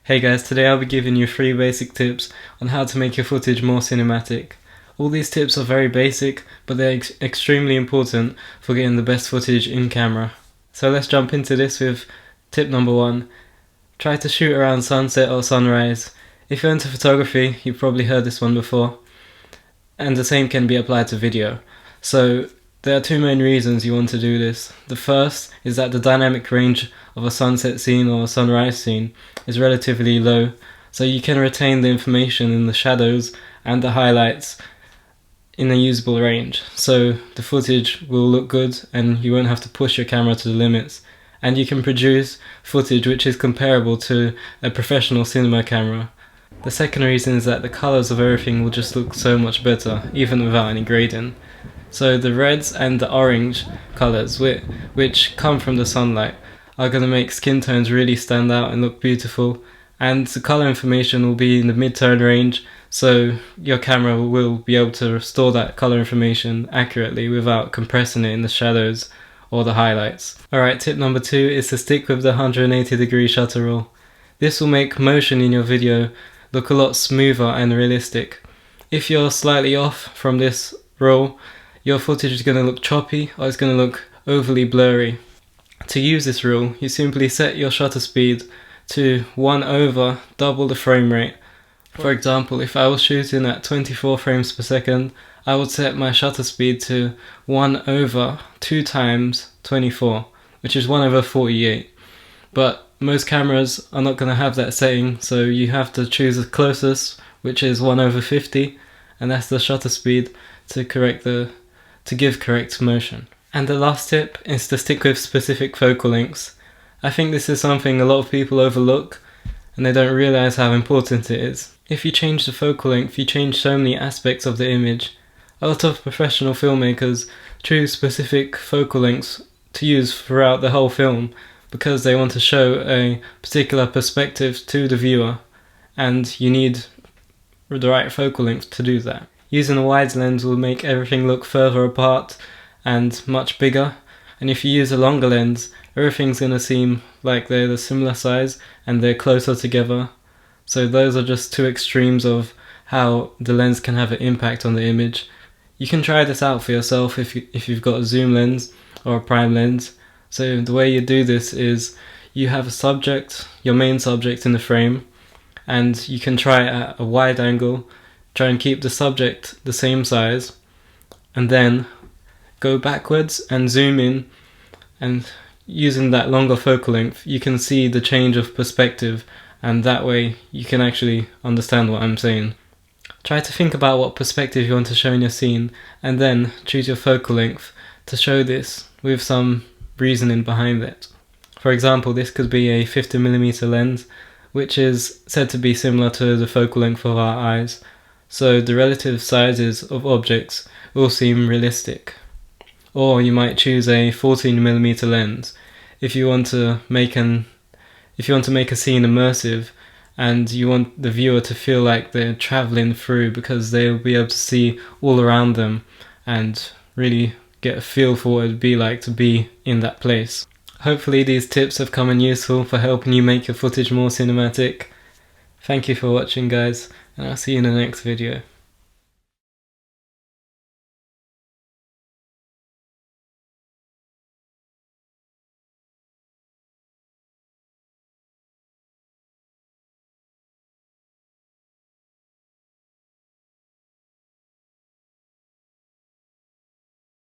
Hey guys, today I'll be giving you 3 basic tips on how to make your footage more cinematic. All these tips are very basic, but they're extremely important for getting the best footage in camera. So let's jump into this with tip number 1. Try to shoot around sunset or sunrise. If you're into photography, you've probably heard this one before. And the same can be applied to video. So there are 2 main reasons you want to do this. The first is that the dynamic range of a sunset scene or a sunrise scene is relatively low, so you can retain the information in the shadows and the highlights in a usable range. So the footage will look good and you won't have to push your camera to the limits. And you can produce footage which is comparable to a professional cinema camera. The second reason is that the colors of everything will just look so much better, even without any grading. So the reds and the orange colors, which come from the sunlight, are going to make skin tones really stand out and look beautiful, and the color information will be in the mid-tone range, so your camera will be able to store that color information accurately without compressing it in the shadows or the highlights. Alright, tip number 2 is to stick with the 180-degree shutter rule. This will make motion in your video look a lot smoother and realistic. If you're slightly off from this rule, your footage is going to look choppy or it's going to look overly blurry. To use this rule, you simply set your shutter speed to 1 over double the frame rate. For example, if I was shooting at 24 frames per second, I would set my shutter speed to 1 over 2 times 24, which is 1 over 48. But most cameras are not going to have that setting, so you have to choose the closest, which is 1 over 50, and that's the shutter speed to give correct motion. And the last tip is to stick with specific focal lengths. I think this is something a lot of people overlook and they don't realize how important it is. If you change the focal length, you change so many aspects of the image. A lot of professional filmmakers choose specific focal lengths to use throughout the whole film because they want to show a particular perspective to the viewer, and you need the right focal length to do that. Using a wide lens will make everything look further apart and much bigger, and if you use a longer lens, everything's going to seem like they're the similar size and they're closer together. So those are just 2 extremes of how the lens can have an impact on the image. You can try this out for yourself if you've got a zoom lens or a prime lens. So the way you do this is you have a subject, your main subject in the frame, and you can try at a wide angle, try and keep the subject the same size, and then go backwards and zoom in, and using that longer focal length you can see the change of perspective, and that way you can actually understand what I'm saying. Try to think about what perspective you want to show in your scene and then choose your focal length to show this with some reasoning behind it. For example, this could be a 50mm lens, which is said to be similar to the focal length of our eyes, so the relative sizes of objects will seem realistic. Or you might choose a 14mm lens if you want to make a scene immersive and you want the viewer to feel like they're traveling through, because they'll be able to see all around them and really get a feel for what it'd be like to be in that place. Hopefully these tips have come in useful for helping you make your footage more cinematic. Thank you for watching, guys, and I'll see you in the next video.